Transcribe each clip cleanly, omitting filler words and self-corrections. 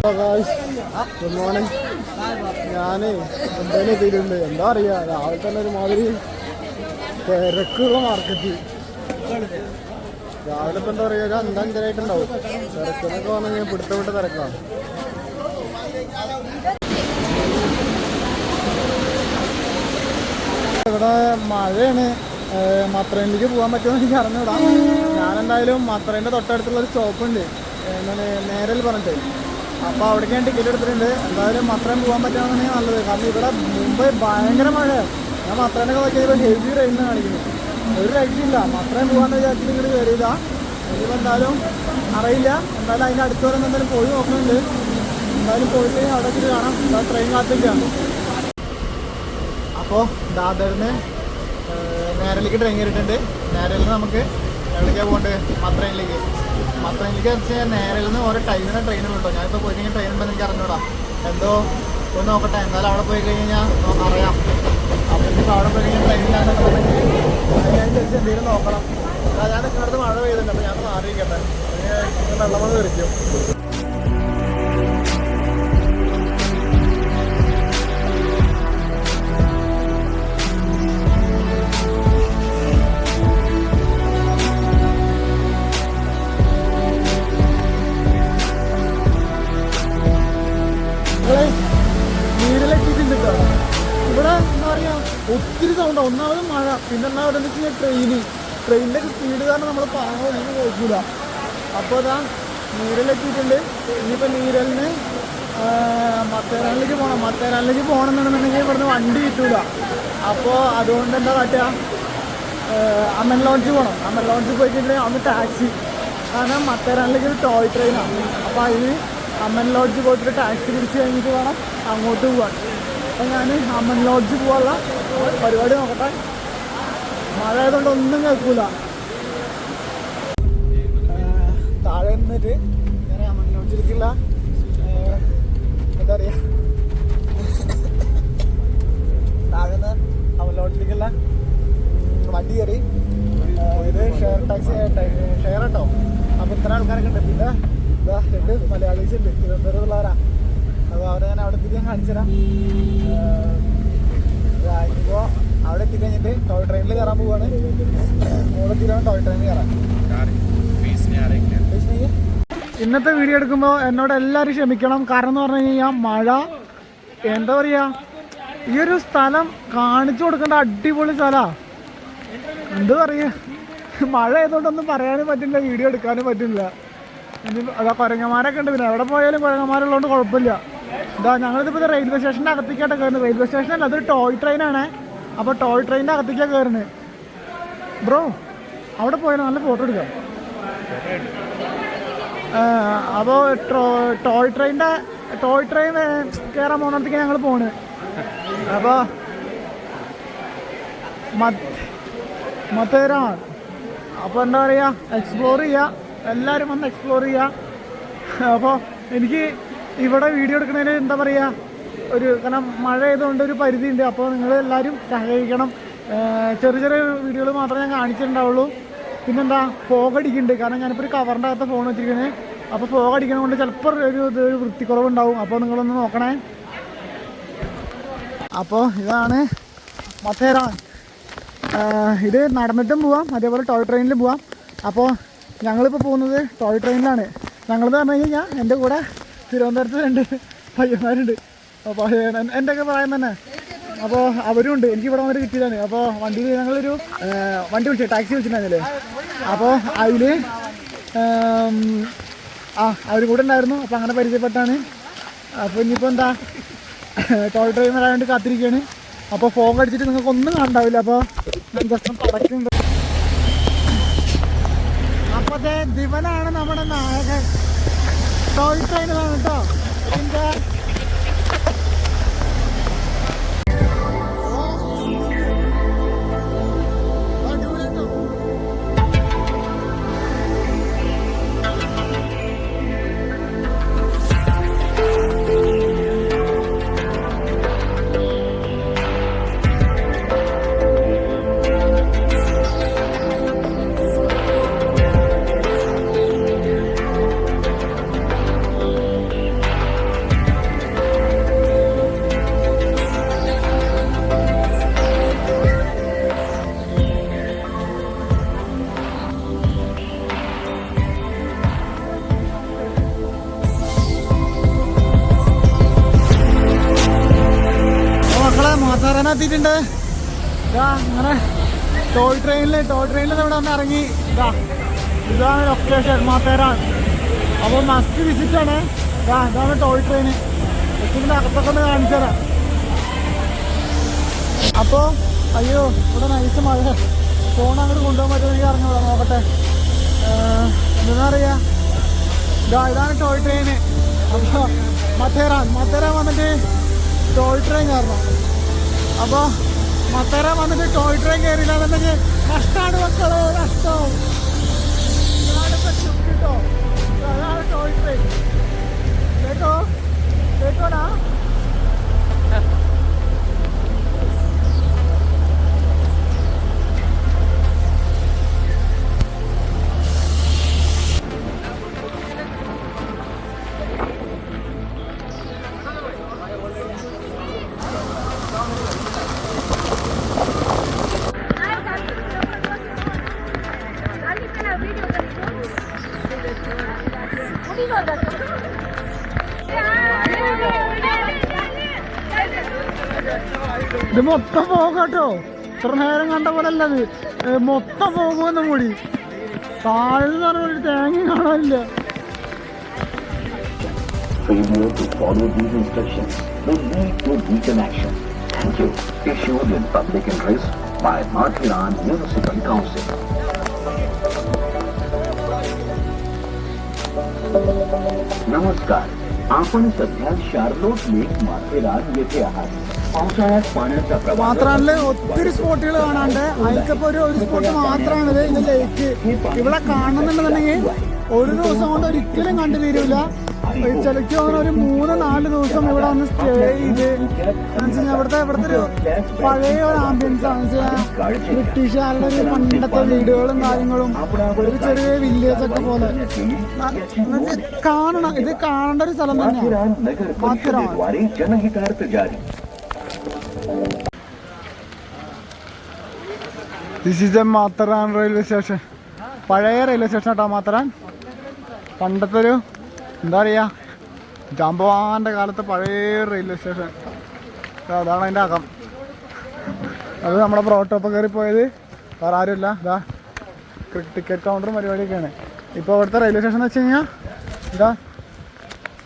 Good morning. ഞാൻ എന്തായാലും എത്തിയിട്ടുണ്ട്. എന്താ അറിയാ, രാവിലെ തന്നെ ഒരുമാതിരി തിരക്കുള്ള മാർക്കറ്റ്. രാവിലെ ഇപ്പം എന്താ പറയുക, ഒരു 5-5:30 തിരക്കെന്നൊക്കെ വന്നു കഴിഞ്ഞാൽ പിടുത്തമിട്ട് തിരക്കാണ്. ഇവിടെ മഴയാണ്. മത്രയിലേക്ക് പോകാൻ പറ്റുമെന്ന് എനിക്ക് അറിഞ്ഞൂടാ. ഞാനെന്തായാലും മത്രേൻ്റെ തൊട്ടടുത്തുള്ളൊരു സ്റ്റോപ്പുണ്ട്, എന്താണ് നേരൽ പറഞ്ഞിട്ട്. അപ്പോൾ അവിടേക്ക് ഞാൻ ടിക്കറ്റ് എടുത്തിട്ടുണ്ട്. എന്തായാലും മത്രയും പോകാൻ പറ്റുകയാണെന്നുണ്ടെങ്കിൽ നല്ലത്. കാരണം ഇവിടെ മുംബൈ ഭയങ്കര മഴയാണ്. ഞാൻ മത്രേനൊക്കെ നോക്കിയപ്പോൾ ഹെവി റെയിനാണ് കാണിക്കുന്നത്. ഒരു രക്ഷയില്ല. മത്രയും പോകാമെന്ന് വിചാരിച്ചിട്ട് ഇങ്ങോട്ട് കയറിയില്ല. ഇനിയിപ്പോൾ എന്തായാലും അറിയില്ല. എന്തായാലും അതിൻ്റെ അടുത്ത് വരെ എന്തായാലും പോയി നോക്കുന്നുണ്ട്. എന്തായാലും പോയിട്ട് കഴിഞ്ഞാൽ അവിടെ വെച്ചിട്ട് കാണാം. എന്താ ട്രെയിൻ കാത്തിരിക്കുകയാണ്. അപ്പോൾ ദാദറിന് നേരലേക്ക് ട്രെയിൻ കയറിയിട്ടുണ്ട്. നേരയിൽ നിന്ന് നമുക്ക് എവിടേക്കാണ് പോകേണ്ടത്? മത്രയിലേക്ക് വെച്ച് നേരയിൽ നിന്ന് ഓരോ ടൈമിന് ട്രെയിനുകൾ കേട്ടോ. ഞാനിപ്പോൾ പോയി കഴിഞ്ഞാൽ ട്രെയിൻ ഉണ്ടെന്ന് എനിക്ക് അറിഞ്ഞൂടാ. എന്തോ ഒന്ന് നോക്കട്ടെ. എന്തായാലും അവിടെ പോയി കഴിഞ്ഞാൽ അറിയാം. അപ്പോൾ ഇപ്പോൾ അവിടെ പോയി കഴിഞ്ഞാൽ ട്രെയിനിലാണെന്നുണ്ടെങ്കിൽ അതിനനുസരിച്ച് എന്തെങ്കിലും നോക്കണം. ഞാൻ നിൽക്കുന്നിടത്ത് മഴ പെയ്യുന്നുണ്ട്. അപ്പോൾ ഞാൻ മാറിയിരിക്കട്ടെ, വെള്ളം തെറിക്കും. വീട്ടിലെത്തിയിട്ടുണ്ട്. ഇവിടെ എന്താ പറയുക, ഒത്തിരി സൗണ്ടാണ്. ഒന്നാമത് മഴ, പിന്നെ എന്താ പറയുക വെച്ച് കഴിഞ്ഞാൽ ട്രെയിനിൻ്റെ സ്പീഡ് കാരണം നമ്മൾ പാങ്ങൊന്നും കേൾക്കില്ല. അപ്പോൾ അതാ നീരലെത്തിയിട്ടുണ്ട്. ഇനിയിപ്പോൾ നീരലിന് മത്തേരാനിലേക്ക് പോകണം. മത്തേരാനിലേക്ക് പോകണമെന്നുണ്ടെന്നുണ്ടെങ്കിൽ ഇവിടുന്ന് വണ്ടി കിട്ടൂല. അപ്പോൾ അതുകൊണ്ട് എന്താ കാട്ടുക, അമൻ ലോഞ്ച് പോകണം. അമൻ ലോഞ്ച് പോയി കഴിഞ്ഞിട്ടുണ്ടെങ്കിൽ അന്ന് ടാക്സി. കാരണം മത്തേരാനിലേക്ക് ഒരു ടോയ് ട്രെയിനാണ്. അപ്പോൾ അതിന് അമൻ ലോഡ്ജ് പോയിട്ട് ടാക്സി പിടിച്ച് കഴിഞ്ഞിട്ട് വേണം അങ്ങോട്ട് പോകാൻ. അപ്പോൾ ഞാൻ അമൻ ലോഡ്ജ് പോകാനുള്ള പരിപാടി നോക്കട്ടെ. മഴ ആയതുകൊണ്ട് ഒന്നും കേൾക്കൂല. താഴെ നിന്നിട്ട് ഞാൻ അമൻ ലോഡ്ജിലേക്കുള്ള എന്താ പറയുക, താഴെ നിന്ന് അമൻ ലോഡ്ജിലേക്കുള്ള വണ്ടി കയറി. ഇത് ഷെയർ ടാക്സി, ഷെയർ കേട്ടോ. അപ്പോൾ ഇത്ര ആൾക്കാരൊക്കെ ഉണ്ട്. പിന്നെ ഇതാ 2 മലയാളീസ് ഉണ്ട്, തിരുവനന്തപുരത്തുള്ളവരാ. അപ്പോൾ അവരെ ഞാൻ അവിടെ എത്തിക്കാൻ കാണിച്ചു തരാം. ഇപ്പോൾ അവിടെ എത്തിക്കഴിഞ്ഞിട്ട് ടോയ് ട്രെയിനിൽ കയറാൻ പോവാണ്. അവിടെ എത്തിയിട്ടാണ് ടോയ് ട്രെയിനിൽ കയറാൻ. ഇന്നത്തെ വീഡിയോ എടുക്കുമ്പോൾ എന്നോട് എല്ലാവരും ക്ഷമിക്കണം. കാരണം എന്ന് പറഞ്ഞു കഴിഞ്ഞാൽ മഴ, എന്താ പറയുക, ഈ ഒരു സ്ഥലം കാണിച്ചു കൊടുക്കേണ്ട അടിപൊളി സ്ഥലമാണ്. എന്താ പറയുക, മഴ ആയതുകൊണ്ടൊന്നും പറയാനും പറ്റില്ല, വീഡിയോ എടുക്കാനും പറ്റില്ല. ഇനി അതാ കുരങ്ങന്മാരൊക്കെ ഉണ്ട്. പിന്നെ എവിടെ പോയാലും കുരങ്ങന്മാരുള്ളതുകൊണ്ട് കുഴപ്പമില്ല. ഇതാ ഞങ്ങളിതിപ്പോൾ റെയിൽവേ സ്റ്റേഷൻ്റെ അകത്തേക്കായിട്ട് കയറുന്നത്. റെയിൽവേ സ്റ്റേഷനല്ല, അതൊരു ടോയ് ട്രെയിനാണ്. അപ്പോൾ ടോയ് ട്രെയിനിൻ്റെ അകത്തേക്കാണ് കയറുന്നത്. ബ്രോ അവിടെ പോയാൽ നല്ല ഫോട്ടോ എടുക്കാം. അപ്പോൾ ടോയ് ട്രെയിൻ കയറാൻ പോകുന്നിടത്തേക്ക് ഞങ്ങൾ പോണ്. അപ്പോൾ മത്തേരാൻ. അപ്പോൾ എന്താ പറയുക, എക്സ്പ്ലോർ ചെയ്യുക, എല്ലാവരും വന്ന് എക്സ്പ്ലോർ ചെയ്യുക. അപ്പോൾ എനിക്ക് ഇവിടെ വീഡിയോ എടുക്കുന്നതിന് എന്താ പറയുക, കാരണം മഴ ആയതുകൊണ്ട് ഒരു പരിധിയുണ്ട്. അപ്പോൾ നിങ്ങൾ എല്ലാവരും സഹകരിക്കണം. ചെറിയ ചെറിയ വീഡിയോകൾ മാത്രമേ ഞാൻ കാണിച്ചിട്ടുണ്ടാവുള്ളൂ. പിന്നെന്താ, ഫോഗ് അടിക്കുന്നുണ്ട്. കാരണം ഞാനിപ്പോൾ ഒരു കവറിൻ്റെ അകത്ത് ഫോൺ വെച്ചിരിക്കുന്നത്. അപ്പോൾ ഫോഗ് അടിക്കുന്നത് കൊണ്ട് ചിലപ്പോൾ ഒരു വൃത്തിക്കുറവുണ്ടാവും. അപ്പോൾ നിങ്ങളൊന്ന് നോക്കണേ. അപ്പോൾ ഇതാണ് മത്തേരാൻ. ഇത് നടന്നിട്ടും പോവാം, അതേപോലെ ടോയ് ട്രെയിനിലും പോവാം. അപ്പോൾ ഞങ്ങളിപ്പോൾ പോകുന്നത് ടോയ് ട്രെയിനിലാണ്. ഞങ്ങളെന്ന് പറഞ്ഞു കഴിഞ്ഞാൽ എൻ്റെ കൂടെ തിരുവനന്തപുരത്ത് 2 പയ്യന്മാരുണ്ട്. അപ്പോൾ എൻ്റെയൊക്കെ പ്രായം തന്നെ. അപ്പോൾ അവരും ഉണ്ട്. എനിക്ക് ഇവിടെ വന്നിട്ട് കിട്ടിയതാണ്. അപ്പോൾ വണ്ടിയിൽ ഞങ്ങളൊരു വണ്ടി വിളിച്ചു, ടാക്സി വിളിച്ചിട്ടുണ്ടായിരുന്നില്ലേ. അപ്പോൾ അതിൽ അവർ കൂടെ ഉണ്ടായിരുന്നു. അപ്പോൾ അങ്ങനെ പരിചയപ്പെട്ടാണ്. അപ്പോൾ ഇനിയിപ്പോൾ എന്താ, ടോയ് ട്രെയിൻ വരാൻ വേണ്ടി കാത്തിരിക്കുകയാണ്. അപ്പോൾ ഫോഗ് അടിച്ചിട്ട് നിങ്ങൾക്കൊന്നും കാണണ്ടാവില്ല. അപ്പോൾ ഞാൻ ജസ്റ്റ് പടക്കുന്നുണ്ട്. അപ്പോൾ ദിവനാണ് നമ്മുടെ നായകൻ. ടോയ് ട്രെയിനിലാണ് കേട്ടോ. ഇതിൻ്റെ മാത്തേറാൻ എത്തിയിട്ടുണ്ട്. ഇതാ അങ്ങനെ ടോയ് ട്രെയിനിൽ ഇവിടെ വന്ന് ഇറങ്ങി. ഇതാണ് ലൊക്കേഷൻ മാത്തേറാൻ. അപ്പോൾ മസ്റ്റ് വിസിറ്റാണ്. ഇതാണ് ടോയ് ട്രെയിന്. ഇതിൻ്റെ അകത്തൊക്കെ ഒന്ന് കാണിച്ചു തരാം. അപ്പോൾ അയ്യോ ഇവിടെ നൈസ് മഴ. ഫോൺ അങ്ങോട്ട് കൊണ്ടുപോകാൻ പറ്റുമെങ്കിൽ ഇറങ്ങിവിടെ നോക്കട്ടെ. എന്താ പറയുക, ഇതാണ് ടോയ് ട്രെയിന്. അപ്പോൾ മാത്തേറാൻ വന്നിട്ട് ടോയ് ട്രെയിൻ കയറണം. അപ്പോൾ മാത്തേറാൻ വന്നിട്ട് ടോയ് ട്രെയിൻ കയറിയില്ല എന്നുണ്ടെങ്കിൽ നഷ്ടമാണ് മക്കളെ, നഷ്ടം. കേട്ടോ, അതാണ് ടോയ് ട്രെയിൻ. കേട്ടോടാ. ഇത് മൊത്തം പോകട്ടോ. ഇത്ര നേരം കണ്ട പോലെ അല്ലത്, മൊത്തം പോകുമെന്നും കൂടി. താഴെ ഒരു തേങ്ങ കാണാനില്ല. Failure to follow these instructions will lead to legal action. Thank you. Issued in public interest by Mathiran Municipal Council. नमस्कार, आपण सध्या शार्लोट लेक माथेरान येथे आहात. पावसाळ्यात पाण्याचा प्रवाह മാത്രാനില് ഒത്തിരി സ്പോട്ടുകൾ കാണാണ്ട്. അതിൽക്കപ്പോ ഒരു സ്പോട്ട് മാത്രമാണിത്, ഇത് ലേക്ക്. ഇവിടെ കാണുന്നുണ്ടെന്നുണ്ടെങ്കിൽ ഒരു ദിവസം കൊണ്ട് ഒരിക്കലും കണ്ടു തീരൂല. ചിലക്ക് ഒരു 3-4 ദിവസം ഇവിടെ വന്ന് സ്റ്റേ ചെയ്ത് ഇവിടുത്തെ ഒരു പഴയ ഒരു ആംബിയൻസ് ആണ്. ബ്രിട്ടീഷുകാരുടെ ഒരു പണ്ടത്തെ വീടുകളും കാര്യങ്ങളും, ഒരു ചെറിയ വില്ലേജ് ഒക്കെ പോലെ കാണണം. ഇത് കാണേണ്ട ഒരു സ്ഥലം തന്നെയാണ് Matheran. This is a Matheran railway station. പഴയ റെയിൽവേ സ്റ്റേഷൻ കേട്ടോ മാത്തേറാൻ. പണ്ടത്തെ ഒരു എന്താ പറയുക, ജാമ്പവാന്റെ കാലത്തെ പഴയ റെയിൽവേ സ്റ്റേഷൻ. അതാണ് അതിൻ്റെ അകം. അത് നമ്മുടെ പ്രോട്ടോപ്പ് കയറി പോയത് വേറെ ആരുമില്ല. ഇതാ ടിക്കറ്റ് കൗണ്ടറും പരിപാടിയൊക്കെയാണ്. ഇപ്പോൾ ഇവിടുത്തെ റെയിൽവേ സ്റ്റേഷൻ എന്ന് വെച്ച് കഴിഞ്ഞാൽ ഇതാ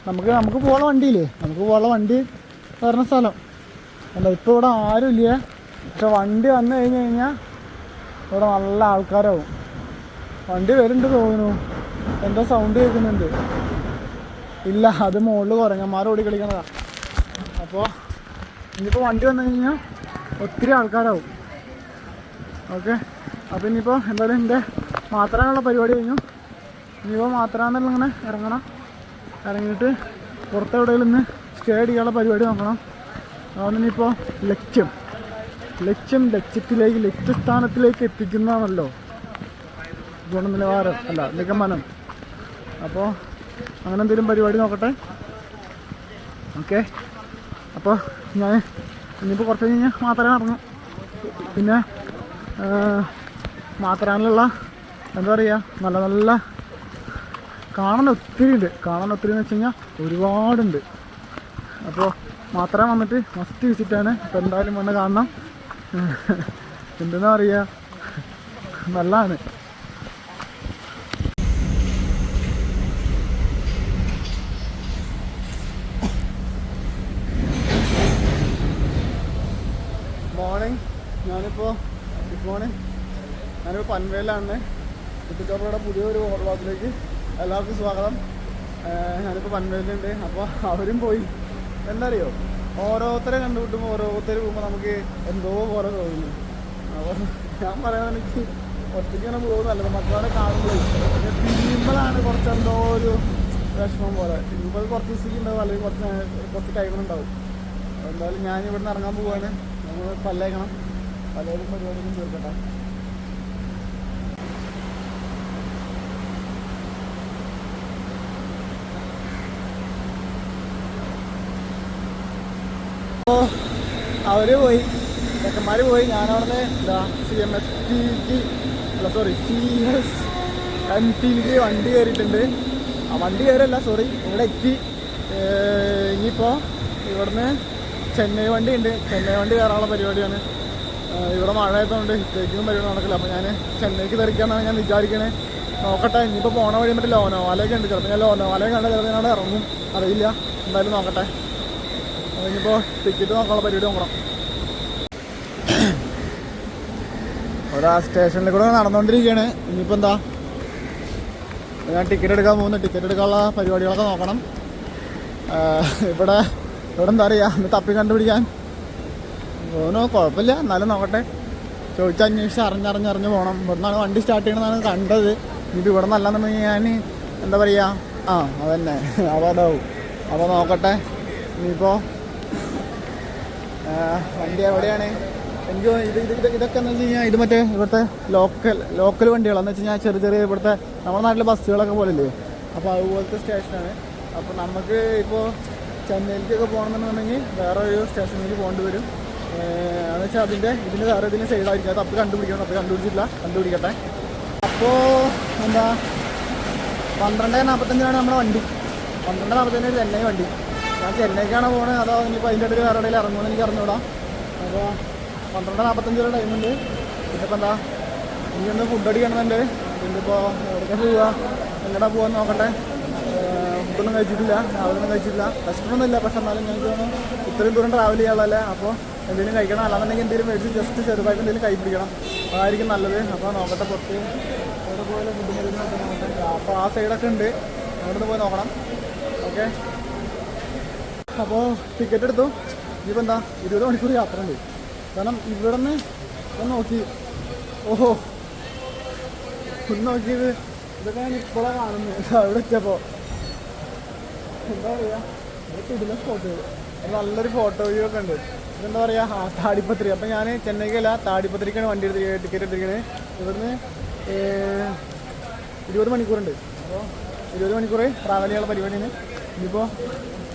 നമുക്ക് പോകാനുള്ള വണ്ടിയില്ലേ, നമുക്ക് പോകാനുള്ള വണ്ടി വരുന്ന സ്ഥലം അല്ല. ഇപ്പോൾ ഇവിടെ ആരുമില്ല. പക്ഷെ വണ്ടി വന്നു കഴിഞ്ഞ് കഴിഞ്ഞാൽ ഇവിടെ നല്ല ആൾക്കാരാവും. വണ്ടി വരുന്നുണ്ട് തോന്നുന്നു. എന്താ സൗണ്ട് കേൾക്കുന്നുണ്ട്? ഇല്ല, അത് മുകളിൽ കുരങ്ങന്മാർ ഓടി കളിക്കണതാണ്. അപ്പോൾ ഇനിയിപ്പോൾ വണ്ടി വന്നു കഴിഞ്ഞാൽ ഒത്തിരി ആൾക്കാരാവും. ഓക്കെ, അപ്പോൾ ഇനിയിപ്പോൾ എന്തായാലും എൻ്റെ മാത്തേറാനുള്ള പരിപാടി കഴിഞ്ഞു. ഇനിയിപ്പോൾ മാത്തേറാന്നിൽ ഇങ്ങനെ ഇറങ്ങണം. ഇറങ്ങിയിട്ട് പുറത്തെവിടെയെങ്കിലും നിന്ന് സ്റ്റേ ചെയ്യാനുള്ള പരിപാടി നോക്കണം. അതുകൊണ്ട് ഇനിയിപ്പോൾ ലക്ഷ്യസ്ഥാനത്തിലേക്ക് എത്തിക്കുന്നതാണല്ലോ ഗുണനിലവാരം അല്ല നിഗമനം. അപ്പോൾ അങ്ങനെ എന്തെങ്കിലും പരിപാടി നോക്കട്ടെ. ഓക്കെ, അപ്പോൾ ഞാൻ ഇനിയിപ്പോൾ കുറച്ച് കഴിഞ്ഞാൽ മാത്തേറാൻ ഇറങ്ങും. പിന്നെ മാത്തേറാനിലുള്ള എന്താ പറയുക, നല്ല നല്ല കാണാൻ ഒത്തിരി ഉണ്ട്. എന്ന് വെച്ച് കഴിഞ്ഞാൽ ഒരുപാടുണ്ട്. അപ്പോൾ മാത്തേറാൻ വന്നിട്ട് മസ്റ്റ് വിസിറ്റാണ്. അപ്പോൾ എന്തായാലും വന്ന് കാണണം. എന്തെന്നാ പറയുക, നല്ലതാണ്. Good morning. ഞാനിപ്പോൾ പൻവേലിലാണ്. കുട്ടിച്ചോപ്പയുടെ പുതിയൊരു വ്ളോഗിലേക്ക് എല്ലാവർക്കും സ്വാഗതം. ഞാനിപ്പോൾ പൻവേലിലുണ്ട്. അപ്പോൾ അവരും പോയി. എന്താ അറിയോ, ഓരോരുത്തരെ കണ്ടുപിട്ടുമ്പോൾ ഓരോരുത്തർ പോകുമ്പോൾ നമുക്ക് എന്തോ പോലെ തോന്നുന്നു. അപ്പോൾ ഞാൻ പറയാൻ എനിക്ക് ഒറ്റയ്ക്കാണ് പോകുന്നതല്ലത്. മക്കളെ കാണുമ്പോൾ തിരുമ്പലാണ് കുറച്ചെന്തോ ഒരു വിഷമം പോലെ. തിരുമ്പത് കുറച്ച് ദിവസത്തേക്ക് ഉണ്ടാവും, അല്ലെങ്കിൽ കുറച്ച് ടൈമുണ്ടാവും. എന്തായാലും ഞാൻ ഇവിടുന്ന് ഇറങ്ങാൻ പോവുകയാണ്. നമ്മൾ പല്ലേക്കണം. പലരും പരിപാടിയും തീർക്കട്ടെ. അപ്പോൾ അവർ പോയി, ചെക്കന്മാർ പോയി. ഞാനവിടെ CSMTയിലേക്ക് വണ്ടി കയറിയിട്ടുണ്ട്. വണ്ടി കയറിയല്ല, ഇവിടെ എത്തി. ഇനിയിപ്പോൾ ഇവിടുന്ന് ചെന്നൈ വണ്ടി ഉണ്ട്, ചെന്നൈ വണ്ടി കയറാനുള്ള പരിപാടിയാണ്. ഇവിടെ മഴ ആയതുകൊണ്ട് ഹിറ്റേക്കും പരിപാടി നടക്കില്ല. അപ്പോൾ ഞാൻ ചെന്നൈക്ക് തെറിക്കാമെന്നാണ് ഞാൻ വിചാരിക്കണേ. നോക്കട്ടെ, ഇനിയിപ്പോൾ പോണ വഴി മറ്റേ ലോനോവാലയൊക്കെ ഉണ്ട്. ചിലപ്പോൾ ഞാൻ ലോനോവാലയും കണ്ട ചിലപ്പോൾ ഞാൻ ഇറങ്ങും, അറിയില്ല. എന്തായാലും നോക്കട്ടെ. ഇനിയിപ്പോൾ ടിക്കറ്റ് നോക്കാനുള്ള പരിപാടി നോക്കണം. ഒരു സ്റ്റേഷനിൽ കൂടെ നടന്നുകൊണ്ടിരിക്കുകയാണ്. ഇനിയിപ്പോൾ എന്താ, ഞാൻ ടിക്കറ്റ് എടുക്കാൻ പോകുന്നു. ടിക്കറ്റ് എടുക്കാനുള്ള പരിപാടികളൊക്കെ നോക്കണം. ഇവിടെ എന്താ പറയുക, ഒന്ന് തപ്പി കണ്ടുപിടിക്കാൻ പോകുന്നു. കുഴപ്പമില്ല, എന്നാലും നോക്കട്ടെ. ചോദിച്ചന്വേഷിച്ച് അറിഞ്ഞ് പോകണം. ഇവിടെ നിന്നാണ് വണ്ടി സ്റ്റാർട്ട് ചെയ്യണമെന്നാണ് കണ്ടത്. ഇത് ഇവിടെ നിന്നല്ലാന്നുണ്ടെങ്കിൽ ഞാൻ എന്താ പറയുക, അതന്നെ അതാവും. അപ്പോൾ നോക്കട്ടെ. ഇനിയിപ്പോൾ വണ്ടി എവിടെയാണ് എനിക്ക് ഇതൊക്കെ എന്ന് വെച്ച് കഴിഞ്ഞാൽ ഇത് മറ്റേ ഇവിടുത്തെ ലോക്കൽ വണ്ടികളാന്ന് വെച്ച് കഴിഞ്ഞാൽ ചെറിയ ഇവിടുത്തെ നമ്മുടെ നാട്ടിലെ ബസ്സുകളൊക്കെ പോലില്ലേ, അപ്പോൾ അതുപോലത്തെ സ്റ്റേഷനാണ്. അപ്പോൾ നമുക്ക് ഇപ്പോൾ ചെന്നൈയിലേക്കൊക്കെ പോകണമെന്നുണ്ടെങ്കിൽ വേറെ ഒരു സ്റ്റേഷനിലേക്ക് പോകേണ്ടി വരും. എന്ന് വെച്ചാൽ ഇതിൻ്റെ വേറെ ഇതിന് സൈഡായിരിക്കും. അത് തപ്പി കണ്ടുപിടിക്കട്ടെ. അപ്പോൾ എന്താ 12:45 നമ്മുടെ വണ്ടി. 12:45 ചെന്നൈ വണ്ടി. ഞാൻ ചെന്നൈക്കാണ് പോകുന്നത്, അതോ ഇനിയിപ്പോൾ അതിൻ്റെ ഇടയിൽ വേറെ ഇടയിൽ ഇറങ്ങുമെന്ന് എനിക്ക് അറിഞ്ഞൂടാ. അപ്പോൾ 12:45 ടൈമുണ്ട്. പിന്നെ ഇപ്പോൾ എന്താ, എനിക്കൊന്ന് ഫുഡ് അടിക്കണമെന്നുണ്ട്. പിന്നെ ഇപ്പോൾ എവിടേക്കാണ് പോവുക, എങ്ങോട്ടാ പോകാൻ നോക്കട്ടെ. ഫുഡൊന്നും കഴിച്ചിട്ടില്ല, രാവിലെ കഴിച്ചിട്ടില്ല. റെസ്റ്റൊന്നും ഇല്ല, പക്ഷെ എന്നാലും ഞങ്ങൾക്ക് ഇത്രയും ദൂരം ട്രാവൽ ചെയ്യാനുള്ളതല്ലേ. അപ്പോൾ എന്തെങ്കിലും കഴിക്കണം, അല്ലാന്നുണ്ടെങ്കിൽ എന്തെങ്കിലും മേടിച്ച് ജസ്റ്റ് ചെറുതായിട്ട് എന്തെങ്കിലും കൈ പിടിക്കണം, അതായിരിക്കും നല്ലത്. അപ്പോൾ നോക്കട്ടെ, പുറത്ത് എവിടെ പോലെ ഫുഡ് മേടിക്കുന്നൊക്കെ നോക്കട്ടെ. അപ്പോൾ ആ സൈഡൊക്കെ ഉണ്ട്, അവിടെ പോയി നോക്കണം. ഓക്കെ, അപ്പോൾ ടിക്കറ്റ് എടുത്തു. ഇനിയിപ്പോൾ എന്താ 20 മണിക്കൂർ യാത്ര ഉണ്ട്. കാരണം ഇവിടെ നിന്ന് ഒന്ന് നോക്കി, ഓഹോ ഒന്ന് നോക്കിയത് ഇതൊക്കെ ഞാൻ ഇപ്പോഴാണ് കാണുന്നത്. അവിടെ എത്തിയപ്പോൾ എന്താ പറയുക, അതൊക്കെ ഇതിലെ സ്പോട്ടുകൾ നല്ലൊരു ഫോട്ടോ വ്യൂ ഒക്കെ ഉണ്ട്. ഇതെന്താ പറയുക, താടിപ്പത്രി. അപ്പം ഞാൻ ചെന്നൈക്കല്ല, താടിപ്പത്രിക്കാണ് വണ്ടി ടിക്കറ്റ് എടുത്തിരിക്കുന്നത്. ഇവിടുന്ന് 20 മണിക്കൂറുണ്ട്. അപ്പോൾ 20 മണിക്കൂർ ട്രാവൽ ചെയ്യാനുള്ള പരിപാടിയാണ്. ഇനിയിപ്പോൾ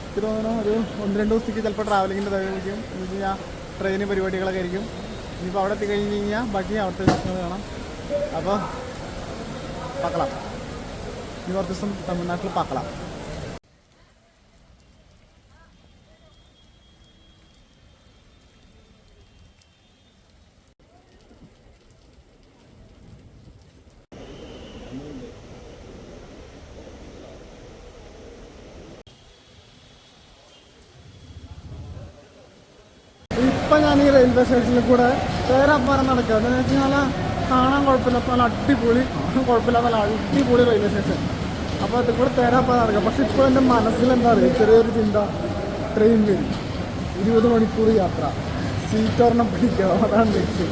എനിക്ക് തോന്നുന്നു ഒരു 1-2 ദിവസത്തേക്ക് ചിലപ്പോൾ ട്രാവലിങ്ങിൻ്റെ തയ്യാറായിരിക്കും. എന്ന് വെച്ച് കഴിഞ്ഞാൽ ട്രെയിന് പരിപാടികളൊക്കെ ആയിരിക്കും. ഇനിയിപ്പോൾ അവിടെ എത്തിക്കഴിഞ്ഞ് കഴിഞ്ഞാൽ ബാക്കി അവിടുത്തെ വിഷയങ്ങൾ കാണാം. അപ്പോൾ പാക്കളം, ഇനി കുറച്ച് ദിവസം തമിഴ്നാട്ടിൽ പാക്കളം. ഇപ്പം ഞാൻ ഈ റെയിൽവേ സ്റ്റേഷനിൽ കൂടെ തേരാപ്പാരം നടക്കുക. എന്താണെന്ന് വെച്ച് കഴിഞ്ഞാൽ കാണാൻ കുഴപ്പമില്ല, നല്ല അടിപൊളി, നല്ല അടിപൊളി റെയിൽവേ സ്റ്റേഷൻ. അപ്പോൾ അതിൽ കൂടെ തേരാപ്പാരം നടക്കുക. പക്ഷെ ഇപ്പോൾ എൻ്റെ മനസ്സിലെന്താ പറയുക, ചെറിയൊരു ചിന്ത, ട്രെയിൻ വരും, 20 മണിക്കൂർ യാത്ര, സീറ്റ് ഒരെണ്ണം പിടിക്കണം, അതാണ് ലക്ഷ്യം.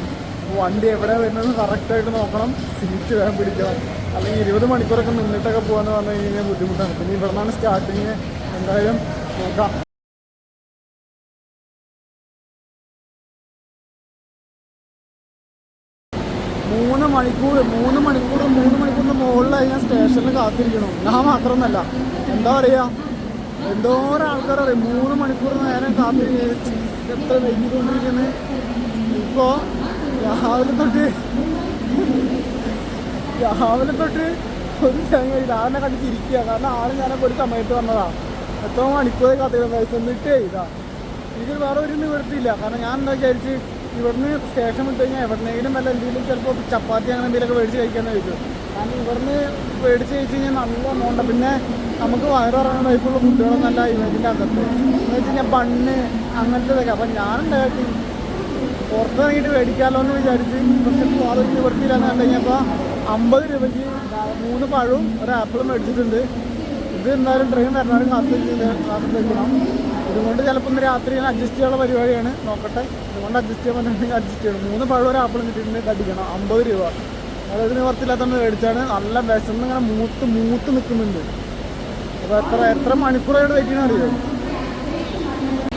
വണ്ടി എവിടെ വരുന്നത് കറക്റ്റായിട്ട് നോക്കണം, സീറ്റ് വേഗം പിടിക്കണം. അല്ലെങ്കിൽ 20 മണിക്കൂറൊക്കെ നിന്നിട്ടൊക്കെ പോകാമെന്ന് പറഞ്ഞു കഴിഞ്ഞാൽ ബുദ്ധിമുട്ടാണ്. പിന്നെ ഇവിടെ നിന്നാണ് സ്റ്റാർട്ടിങ്. എന്തായാലും നോക്കാം. 3 മണിക്കൂറിന് മുകളിലായി ഞാൻ സ്റ്റേഷനിൽ കാത്തിരിക്കണം. ഞാൻ മാത്രമൊന്നല്ല, എന്താ പറയുക, എന്തോരം ആൾക്കാരറിയാം 3 മണിക്കൂർ നേരം കാത്തിരിക്കുന്നത്. എത്ര വൈകിക്കൊണ്ടിരിക്കുന്നത്. ഇപ്പോൾ രാവിലെ തൊട്ട് ഒരു ചങ്ങ ആളിനെ കണ്ടിരിക്കുക. കാരണം ആൾ ഞാനപ്പോൾ ഒരു സമയത്ത് വന്നതാണ്. എത്ര മണിക്കൂർ കാത്തിരിക്കണം, വിശന്നിട്ടേ ഇതാ. എനിക്ക് വേറെ ഒരു നിവൃത്തിയില്ല. കാരണം ഞാൻ എന്താ വിചാരിച്ച്, ഇവിടുന്ന് സ്റ്റേഷൻ വിട്ട് കഴിഞ്ഞാൽ എവിടെന്നെങ്കിലും വല്ല എന്തെങ്കിലും ചിലപ്പോൾ ചപ്പാത്തി അങ്ങനെ എന്തെങ്കിലുമൊക്കെ മേടിച്ച് കഴിക്കാമെന്ന് ചോദിച്ചു. കാരണം ഇവിടുന്ന് മേടിച്ച് കഴിച്ച് കഴിഞ്ഞാൽ നല്ല എമൗണ്ട്. പിന്നെ നമുക്ക് വയറിറങ്ങുന്ന ടൈപ്പുള്ള ഫുഡുകളൊന്നല്ല ഇതിൻ്റെ അകത്ത്. എന്ന് വെച്ച് കഴിഞ്ഞാൽ ബണ്ണ് അങ്ങനത്തേതൊക്കെ. അപ്പം ഞാനുണ്ടാക്കി പുറത്തിറങ്ങിയിട്ട് മേടിക്കാമല്ലോ എന്ന് വിചാരിച്ച്. പക്ഷെ അതൊരു നിവൃത്തിയില്ലാന്ന് കണ്ടു കഴിഞ്ഞപ്പോൾ 50 രൂപയ്ക്ക് 3 പഴവും ഒരു ആപ്പിളും മേടിച്ചിട്ടുണ്ട്. ഇത് എന്തായാലും ട്രെയിൻ വരണവരും കാത്തിരിക്കണം. ഇതുകൊണ്ട് ചിലപ്പോൾ ഇന്ന് രാത്രി ഞാൻ അഡ്ജസ്റ്റ് ചെയ്യാനുള്ള പരിപാടിയാണ്. നോക്കട്ടെ, ഇതുകൊണ്ട് അഡ്ജസ്റ്റ് ചെയ്യാൻ പറ്റുന്നെങ്കിൽ അഡ്ജസ്റ്റ് ചെയ്യണം. 3 പഴം ഒരു ആപ്പിളും കിട്ടിയിട്ടുണ്ട്, കടിക്കണം. 50 രൂപ. അതായത് നിവർത്തില്ലാത്തതുകൊണ്ട് മേടിച്ചാണ്. നല്ല വിശന്ന് ഇങ്ങനെ മൂത്ത് നിൽക്കുന്നുണ്ട്. അപ്പോൾ എത്ര മണിക്കൂറായിട്ട് വെക്കണം അറിയോ.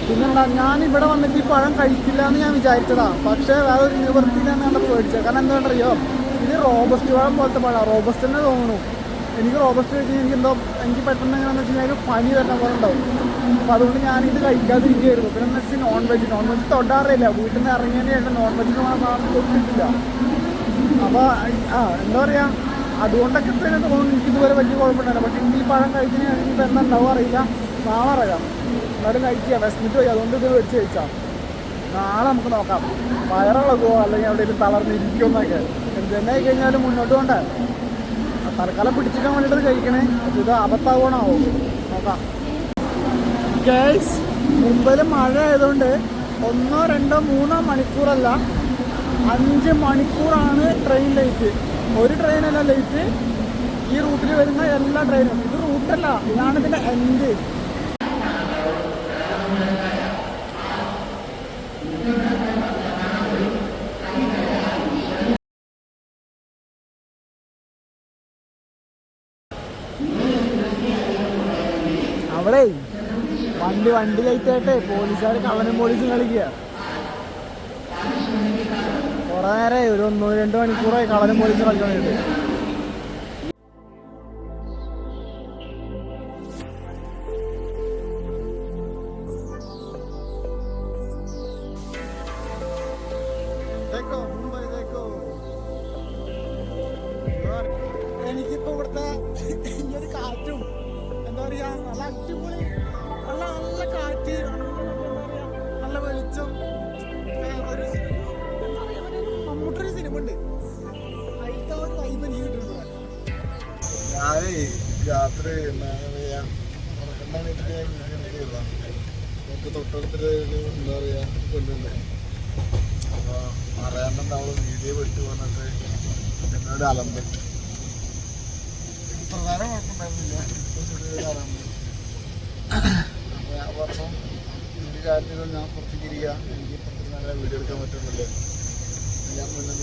പിന്നെന്താ, ഞാനിവിടെ വന്നിട്ട് ഈ പഴം കഴിക്കില്ല എന്ന് ഞാൻ വിചാരിച്ചതാണ്. പക്ഷേ വേറെ ഒരു നിവൃത്തിയിലാണ് കണ്ടപ്പോൾ മേടിച്ചത്. കാരണം എന്താണെന്നറിയോ, ഇത് റോബസ്റ്റ് പഴം പോലത്തെ പഴം, റോബസ്റ്റ് തന്നെ തോന്നുന്നു. എനിക്ക് റോബസ്റ്റ് കഴിച്ച് എനിക്ക് പെട്ടെന്ന് എങ്ങനെയാണെന്ന് വെച്ച് കഴിഞ്ഞാൽ പനി വരുന്ന പോലെ ഉണ്ടാവും. അപ്പോൾ അതുകൊണ്ട് ഞാനിത് കഴിക്കാതിരിക്കുകയായിരുന്നു. പിന്നെ എന്ന് വെച്ചാൽ നോൺ വെജ് തൊടാറില്ല. വീട്ടിൽ നിന്ന് ഇറങ്ങിയതിന് ശേഷം നോൺ വെജിന് പോകാൻ സാധനം തൊട്ടിട്ടില്ല. അപ്പോൾ എന്താ പറയുക, അതുകൊണ്ടൊക്കെ തന്നെ തോന്നുന്നു എനിക്കിതുവരെ വലിയ കുഴപ്പമുണ്ടായില്ല. പക്ഷേ എനിക്ക് ഈ പഴം കഴിക്കുന്നതിന് ഇപ്പം എന്താ ഉണ്ടാവും അറിയില്ല, നാളെ അറിയാം. എന്നാലും കഴിക്കുക, വിശന്നിട്ട് പോയി, അതുകൊണ്ട് ഇത് മേടിച്ച് കഴിച്ചാൽ. നാളെ നമുക്ക് നോക്കാം വയറിളകുമോ അല്ലെങ്കിൽ എവിടെയെങ്കിലും തളർന്നിരിക്കുമോ എന്നൊക്കെ. എന്ത് തന്നെ ആയി കഴിഞ്ഞാലും മുന്നോട്ട് കൊണ്ടേ. തൽക്കാലം പിടിച്ചിക്കാൻ വേണ്ടിയിട്ട് കഴിക്കണേ. ഇത് അബദ്ധാവണാവോ നോക്കാം. ഗൈസ്, മുംബൈയിൽ മഴ ആയതുകൊണ്ട് 1, 2, 3 മണിക്കൂറല്ല 5 മണിക്കൂറാണ് ട്രെയിൻ ലേറ്റ്. ഒരു ട്രെയിനല്ല ലേറ്റ്, ഈ റൂട്ടിൽ വരുന്ന എല്ലാ ട്രെയിനും. ഇത് റൂട്ടല്ല, ഇതാണ് ഇതിൻ്റെ എൻഡ്. അവിടെ വണ്ടി ലൈറ്റായിട്ടേ പോലീസുകാർ കള്ളനും പോലീസും കളിക്കുക. കുറെ നേരമായി, ഒരു 1-2 മണിക്കൂറായി കള്ളനും പോലീസും കളിക്കാനായിട്ട്. എനിക്കിപ്പോ ഇവിടുത്തെ ഈ ഒരു കാറ്റും എന്താ പറയാ, നല്ല അടിപൊളി, നല്ല കാറ്റ്, നല്ല വെളിച്ചം, ഒരു മമ്മൂട്ടൊരു സിനിമ ഉണ്ട്, അതിലത്തെ ഒരു വൈബ് എനിക്ക് കിട്ടുന്നുണ്ട്. ഞാനേ രാത്രി എന്താണ് പറയാ നമുക്ക് തൊട്ടടുത്തൊരു എന്താ പറയാ കൊണ്ടുണ്ട്. അപ്പൊ അറിയാണ്ട് അവള് വീഡിയോ വിട്ടു വന്നിട്ട് എന്നോട് അലമ്പ്. പ്രധാന കുഴപ്പമുണ്ടായിരുന്നില്ല, ഇപ്പൊ ചെറിയൊരു അലമ്പ്. അപ്പൊ ഞാൻ പറഞ്ഞു ഈ കാര്യത്തിൽ ഞാൻ പുറത്തേക്ക് ഇരിക്കുക, എനിക്ക് പുറത്തേക്ക് നല്ല വീഡിയോ എടുക്കാൻ പറ്റുന്നില്ലേ, ഞാൻ മുന്നേ